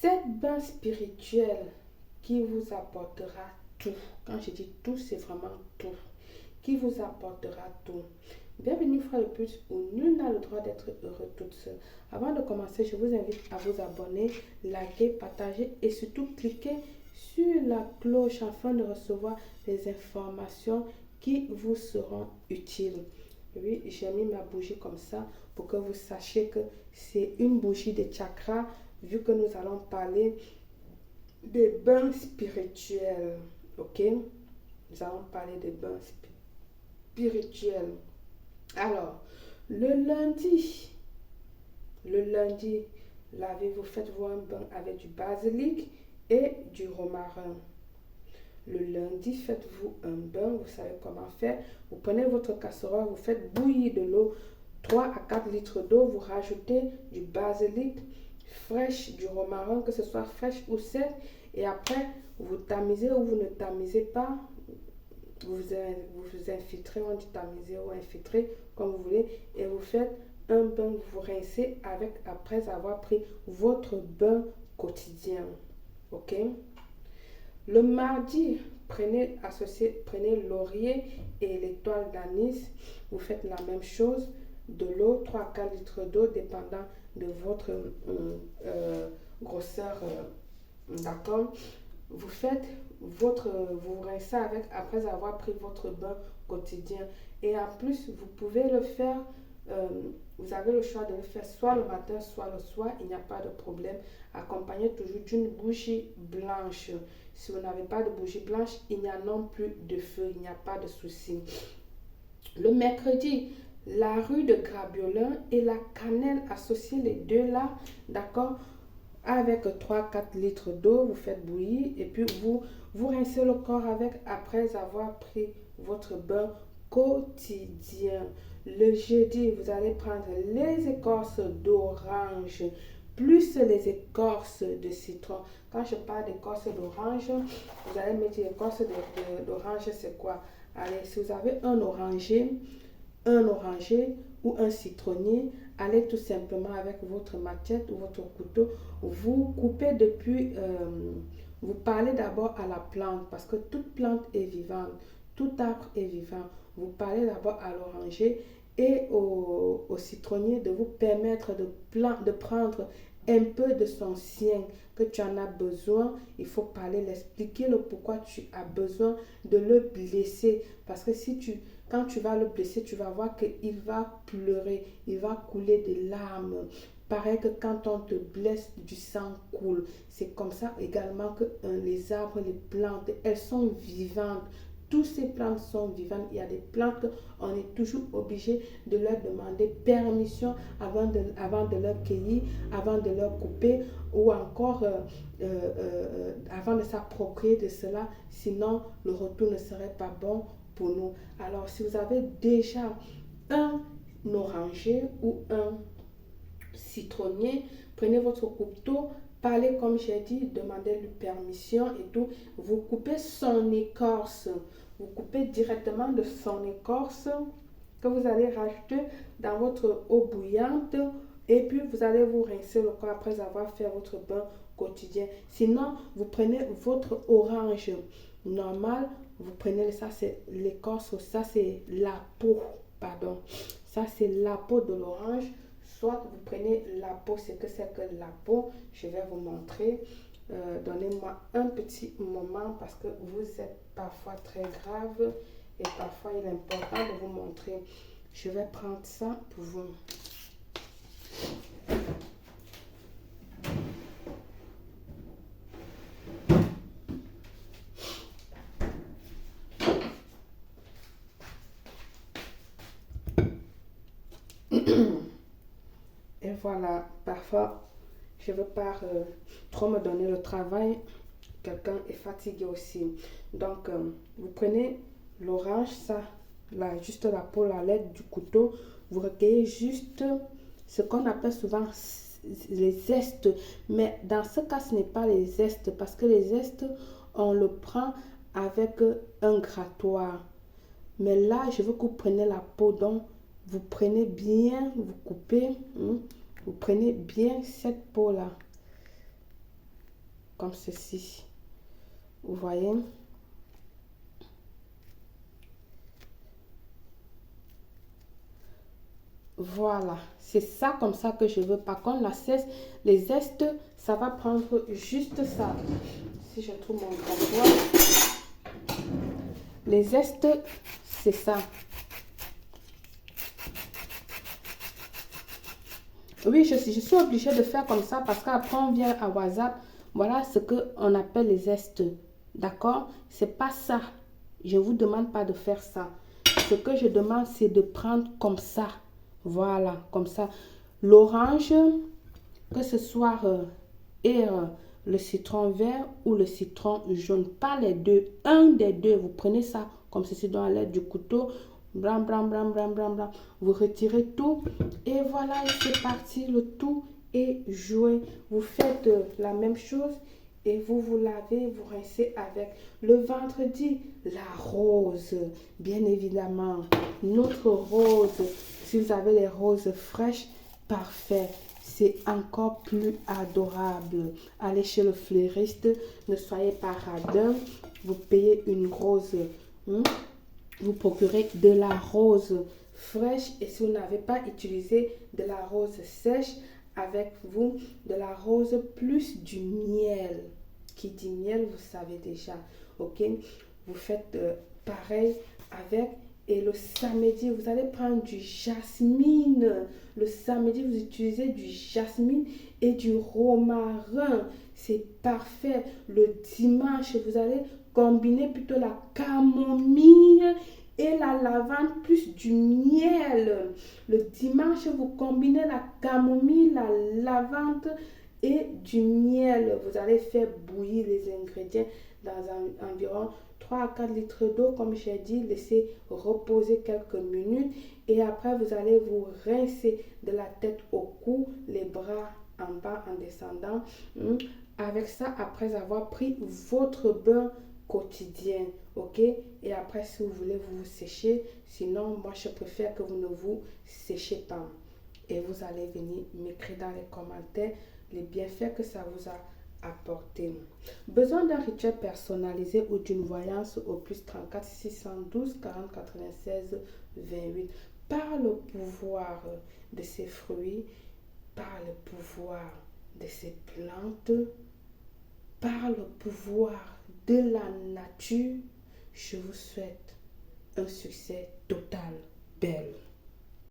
Cette bain spirituel qui vous apportera tout. Quand je dis tout, c'est vraiment tout. Qui vous apportera tout. Bienvenue, frère le plus, où nul n'a le droit d'être heureux toute seule. Avant de commencer, je vous invite à vous abonner, liker, partager et surtout cliquer sur la cloche afin de recevoir les informations qui vous seront utiles. Oui, j'ai mis ma bougie comme ça pour que vous sachiez que c'est une bougie de chakra, vu que nous allons parler des bains spirituels. Ok? Nous allons parler des bains spirituels. Alors, le lundi, lavez-vous, faites-vous un bain avec du basilic et du romarin. Le lundi, faites-vous un bain, vous savez comment faire. Vous prenez votre casserole, vous faites bouillir de l'eau, 3 à 4 litres d'eau, vous rajoutez du basilic fraîche, du romarin, que ce soit fraîche ou sec, et après, vous tamisez ou vous ne tamisez pas, vous infiltrez, on dit tamiser ou infiltrer, comme vous voulez, et vous faites un bain, vous rincez après avoir pris votre bain quotidien. Ok? Le mardi, prenez laurier et l'étoile d'anis. Vous faites la même chose. De l'eau, 3 à 4 litres d'eau, dépendant de votre grosseur. D'accord? Vous rincez après avoir pris votre bain quotidien. Et en plus, vous pouvez le faire, euh, vous avez le choix de le faire soit le matin, soit le soir, il n'y a pas de problème. Accompagné toujours d'une bougie blanche. Si vous n'avez pas de bougie blanche, il n'y a non plus de feu, il n'y a pas de souci. Le mercredi, la rue de Grabiolin et la cannelle, associez les deux là, d'accord? Avec 3 à 4 litres d'eau, vous faites bouillir et puis vous rincez le corps avec après avoir pris votre bain quotidien. Le jeudi, vous allez prendre les écorces d'orange plus les écorces de citron. Quand je parle d'écorces d'orange, vous allez mettre l'écorce d'orange, c'est quoi? Allez, si vous avez un oranger ou un citronnier, allez tout simplement avec votre machette ou votre couteau, vous coupez vous parlez d'abord à la plante parce que toute plante est vivante, tout arbre est vivant. Vous parlez d'abord à l'oranger et au citronnier de vous permettre de prendre un peu de son sien que tu en as besoin. Il faut parler, l'expliquer le pourquoi tu as besoin de le blesser. Parce que quand tu vas le blesser, tu vas voir qu'il va pleurer, il va couler des larmes. Pareil que quand on te blesse, du sang coule. C'est comme ça également que les arbres, les plantes, elles sont vivantes. Toutes ces plantes sont vivantes. Il y a des plantes qu'on est toujours obligé de leur demander permission avant de leur cueillir, avant de leur couper ou encore avant de s'approprier de cela. Sinon, le retour ne serait pas bon pour nous. Alors, si vous avez déjà un oranger ou un citronnier, prenez votre couteau, parlez comme j'ai dit, demandez-lui permission et tout. Vous coupez son écorce. Vous coupez directement de son écorce que vous allez rajouter dans votre eau bouillante et puis vous allez vous rincer le corps après avoir fait votre bain quotidien. Sinon, vous prenez votre orange normal, vous prenez ça, c'est l'écorce, ça c'est la peau, pardon. Ça c'est la peau de l'orange. Soit vous prenez la peau, c'est que la peau. Je vais vous montrer. Donnez-moi un petit moment parce que vous êtes parfois très grave et parfois il est important de vous montrer. Je vais prendre ça pour vous. Et voilà, parfois je ne veux pas trop me donner le travail. Quelqu'un est fatigué aussi. Donc, vous prenez l'orange, ça, là, juste la peau, la l'aide du couteau. Vous recueillez juste ce qu'on appelle souvent les zestes. Mais dans ce cas, ce n'est pas les zestes parce que les zestes, on le prend avec un grattoir. Mais là, je veux que vous preniez la peau. Donc, vous prenez bien, vous coupez. Vous prenez bien cette peau-là. comme ceci. Vous voyez? Voilà, c'est ça comme ça que je veux. Par contre, la cesse, les zestes, ça va prendre juste ça. Si je trouve mon grattoir. Les zestes, c'est ça. Oui, je suis obligée de faire comme ça parce qu'après on vient à WhatsApp. Voilà ce qu'on appelle les zestes. D'accord? C'est pas ça. Je ne vous demande pas de faire ça. Ce que je demande, c'est de prendre comme ça. Voilà, comme ça. L'orange, que ce soit le citron vert ou le citron jaune. Pas les deux. Un des deux. Vous prenez ça comme ceci dans l'aide du couteau. Blanc, blanc, blanc, blanc, blanc, blanc. Vous retirez tout. Et voilà, c'est parti. Le tout est joué. Vous faites la même chose. Et vous lavez, vous rincez avec. Le vendredi, la rose, bien évidemment. Notre rose, si vous avez les roses fraîches, parfait. C'est encore plus adorable. Allez chez le fleuriste, ne soyez pas radin. Vous payez une rose. Vous procurez de la rose fraîche. Et si vous n'avez pas utilisé de la rose sèche, avec vous de la rose plus du miel. Qui dit miel, vous savez déjà. Ok? Vous faites pareil avec. Et le samedi, vous allez prendre du jasmine. Le samedi, vous utilisez du jasmine et du romarin. C'est parfait. Le dimanche, vous allez combiner plutôt la camomille et la lavande plus du miel. Le dimanche, vous combinez la camomille, la lavande et du miel. Vous allez faire bouillir les ingrédients dans environ 3 à 4 litres d'eau, comme j'ai dit, laissez reposer quelques minutes et après vous allez vous rincer de la tête au cou, les bras en bas en descendant. Avec ça, après avoir pris votre bain quotidien, ok? Et après, si vous voulez, vous vous séchez. Sinon, moi, je préfère que vous ne vous séchez pas. Et vous allez venir m'écrire dans les commentaires les bienfaits que ça vous a apporté. Besoin d'un rituel personnalisé ou d'une voyance au plus 34 612 40 96 28. Par le pouvoir de ces fruits, par le pouvoir de ces plantes, par le pouvoir de la nature, je vous souhaite un succès total. Belle.